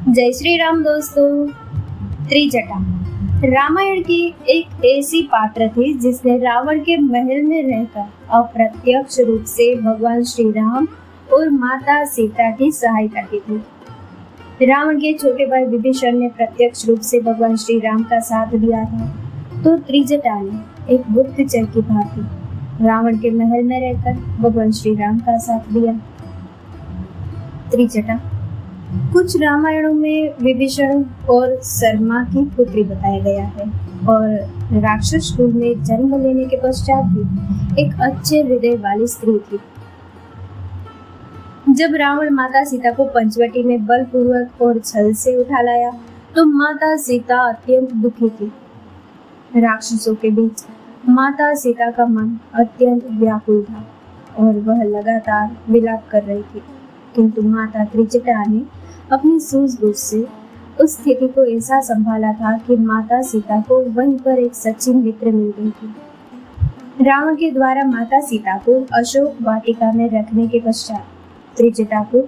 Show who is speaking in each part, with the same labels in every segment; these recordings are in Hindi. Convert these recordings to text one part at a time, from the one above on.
Speaker 1: जय श्री राम दोस्तों। त्रिजटा रामायण की एक ऐसी पात्र थी जिसने रावण के महल में रहकर अप्रत्यक्ष रूप से भगवान श्री राम और माता सीता की सहायता की थी। रावण के छोटे भाई विभीषण ने प्रत्यक्ष रूप से भगवान श्री राम का साथ दिया था, तो त्रिजटा ने एक गुप्तचर की भांति रावण के महल में रहकर भगवान श्री राम का साथ दिया। त्रिजटा कुछ रामायणों में विभीषण और शर्मा की पुत्री बताया गया है और राक्षस कुल में जन्म लेने के पश्चात भी एक अच्छे हृदय वाली स्त्री थी। जब रावण माता सीता को पंचवटी में बलपूर्वक और छल से उठा लाया तो माता सीता अत्यंत दुखी थी। राक्षसों के बीच माता सीता का मन अत्यंत व्याकुल था और वह लगातार विलाप कर रही थी, किंतु माता त्रिजटा ने अपनी सूझबूझ से उस स्थिति को ऐसा संभाला था कि माता सीता को वहीं पर एक सच्ची मित्र मिल गई थी। रावण के द्वारा माता सीता को अशोक वाटिका में रखने के पश्चात त्रिजटा को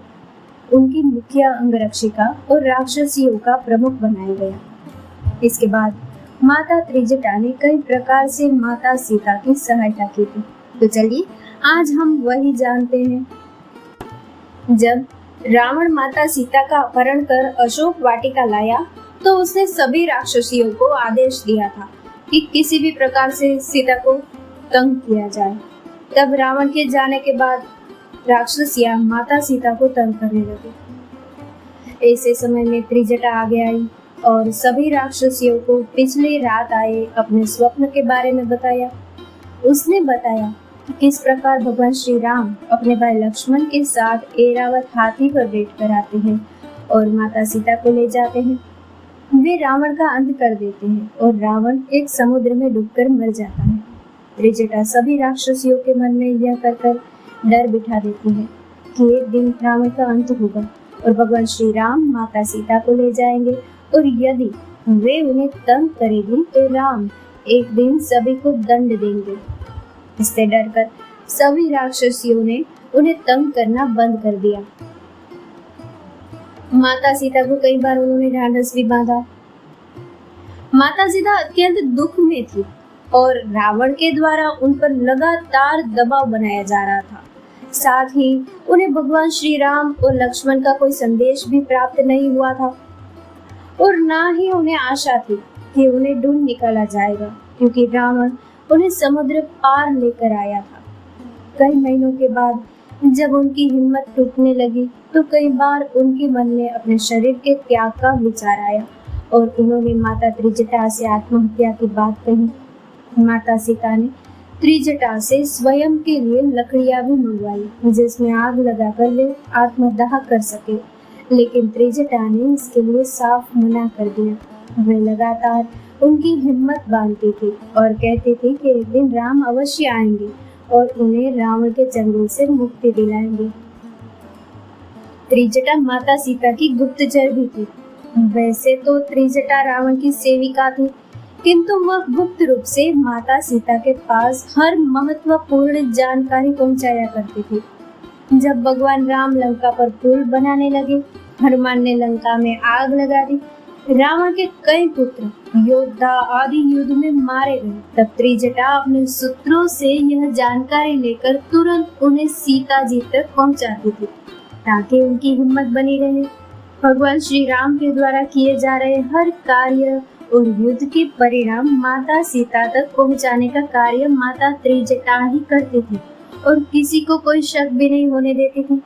Speaker 1: उनकी मुख्य अंगरक्षिका और राक्षसियों का प्रमुख बनाया गया। इसके बाद माता त्रिजटा ने कई प्रकार से माता सीता की सहायता की थी। तो चलिए आज हम वही जानते हैं। जब रावण माता सीता का अपहरण कर अशोक वाटिका लाया तो उसने सभी राक्षसियों को आदेश दिया था कि किसी भी प्रकार से सीता को तंग किया जाए। तब रावण के जाने के बाद राक्षसियां माता सीता को तंग करने लगी। ऐसे समय में त्रिजटा आगे आई और सभी राक्षसियों को पिछली रात आए अपने स्वप्न के बारे में बताया। उसने बताया किस प्रकार भगवान श्री राम अपने भाई लक्ष्मण के साथ ऐरावत हाथी पर बैठकर आते हैं और माता सीता को ले जाते हैं। वे रावण का अंत कर देते हैं और रावण एक समुद्र में डूबकर मर जाता है। त्रिजटा सभी राक्षसियों के मन में यह कर डर बिठा देती है कि एक दिन रावण का अंत होगा और भगवान श्री राम माता सीता को ले जाएंगे और यदि वे उन्हें तंग करेगी तो राम एक दिन सभी को दंड देंगे। इससे डरकर सभी राक्षसियों ने उन्हें तंग करना बंद कर दिया। माता सीता को कई बार उन्होंने ढांढस भी बांधा। माता सीता अत्यंत दुख में थी और रावण के द्वारा उन पर लगातार दबाव बनाया जा रहा था। साथ ही उन्हें भगवान श्री राम और लक्ष्मण का कोई संदेश भी प्राप्त नहीं हुआ था और ना ही उन्हें आशा थी कि उन्हें ढूंढ निकाला जाएगा, क्योंकि रावण उन्हें समुद्र पार लेकर आया था। कई महीनों के बाद जब उनकी हिम्मत टूटने लगी तो कई बार उनके मन में अपने शरीर के त्याग का विचार आया और उन्होंने माता त्रिजटा से आत्महत्या की बात कही। माता सीता ने त्रिजटा से स्वयं के लिए लकड़ियां भी मंगवाई जिसमें आग लगाकर वे आत्मदाह कर सके, लेकिन त्रिजटा ने इसके लिए साफ मना कर दिया। वे लगातार उनकी हिम्मत बांधती थी और कहती थी कि एक दिन राम अवश्य आएंगे और उन्हें रावण के चंगुल से मुक्ति दिलाएंगे। त्रिजटा माता सीता की गुप्तचर भी थी। वैसे तो त्रिजटा रावण की सेविका थी, किंतु वह गुप्त रूप से माता सीता के पास हर महत्वपूर्ण जानकारी पहुंचाया करती थी। जब भगवान राम लंका पर पुल बनाने लगे, हनुमान ने लंका में आग लगा दी, रावण के कई पुत्र योद्धा आदि युद्ध में मारे गए, तब त्रिजटा अपने सूत्रों से यह जानकारी लेकर तुरंत उन्हें सीता जी तक पहुंचाती थी ताकि उनकी हिम्मत बनी रहे। भगवान श्री राम के द्वारा किए जा रहे हर कार्य और युद्ध के परिणाम माता सीता तक पहुंचाने का कार्य माता त्रिजटा ही करती थी और किसी को कोई शक भी नहीं होने देती थी।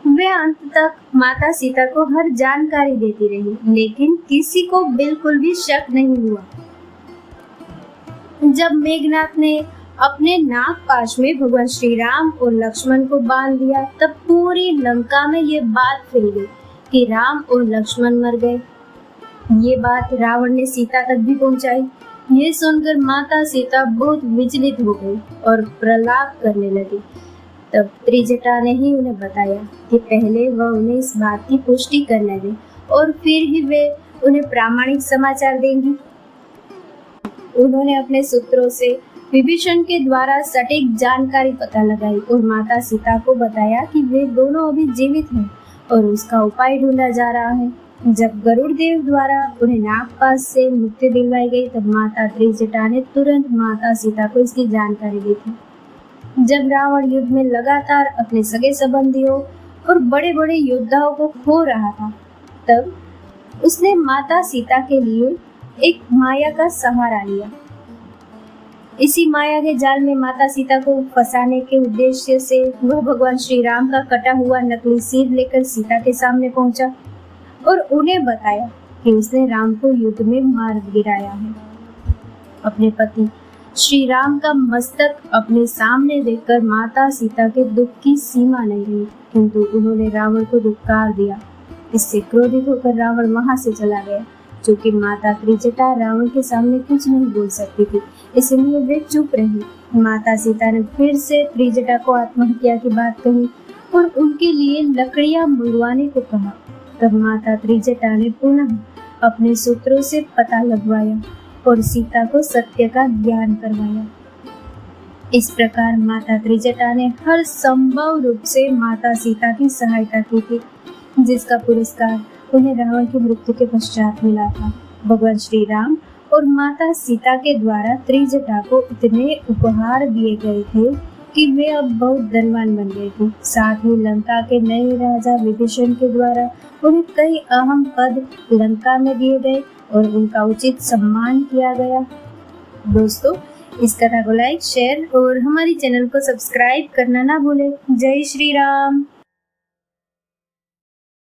Speaker 1: वे अंत तक माता सीता को हर जानकारी देती रही, लेकिन किसी को बिल्कुल भी शक नहीं हुआ। जब मेघनाथ ने अपने नाग पाश में भगवान श्री राम और लक्ष्मण को बांध दिया, तब पूरी लंका में ये बात फैल गई कि राम और लक्ष्मण मर गए। ये बात रावण ने सीता तक भी पहुंचाई। ये सुनकर माता सीता बहुत विचलित हो गई और प्रलाप करने लगी। तब त्रिजटा ने ही उन्हें बताया कि पहले वह उन्हें इस बात की पुष्टि करने दे और फिर ही वे उन्हें प्रामाणिक समाचार देंगी। उन्होंने अपने सूत्रों से विभीषण के द्वारा सटीक जानकारी पता लगाई और माता सीता को बताया कि वे दोनों अभी जीवित हैं और उसका उपाय ढूंढा जा रहा है। जब गरुड़ देव द्वारा उन्हें नागपाश से मुक्ति दिलवाई गई तब माता त्रिजटा ने तुरंत माता सीता को इसकी जानकारी दी थी। जब रावण युद्ध में लगातार अपने सगे संबंधियों और बड़े बड़े योद्धाओं को खो रहा था, तब उसने माता सीता के लिए एक माया का सहारा लिया। इसी माया के जाल में माता सीता को फंसाने के उद्देश्य से वह भगवान श्री राम का कटा हुआ नकली सिर लेकर सीता के सामने पहुंचा और उन्हें बताया कि उसने राम को युद्ध में मार गिराया है। अपने पति श्री राम का मस्तक अपने सामने देखकर माता सीता के दुख की सीमा नहीं रही, किंतु उन्होंने रावण को धिक्कार दिया। इससे क्रोधित होकर रावण वहां से चला गया। जो कि माता त्रिजटा रावण के सामने कुछ नहीं बोल सकती थी, इसलिए वे चुप रही। माता सीता ने फिर से त्रिजटा को आत्महत्या की बात कही और उनके लिए लकड़ियां मंगवाने को कहा। तब माता त्रिजटा ने पुनः अपने सूत्रों से पता लगवाया और सीता को सत्य का ज्ञान करवाया। इस प्रकार माता त्रिजटा ने हर संभव रूप से माता सीता की सहायता की थी, जिसका पुरस्कार उन्हें रावण की मृत्यु के पश्चात मिला था। भगवान श्री राम और माता सीता के द्वारा त्रिजटा को इतने उपहार दिए गए थे कि वे अब बहुत धनवान बन गए थे। साथ ही लंका के नए राजा विभीषण के द्वारा उन्हें कई अहम पद लंका में दिए गए और उनका उचित सम्मान किया गया। दोस्तों, इस कथा को लाइक, शेयर और हमारी चैनल को सब्सक्राइब करना ना भूलें। जय श्री राम।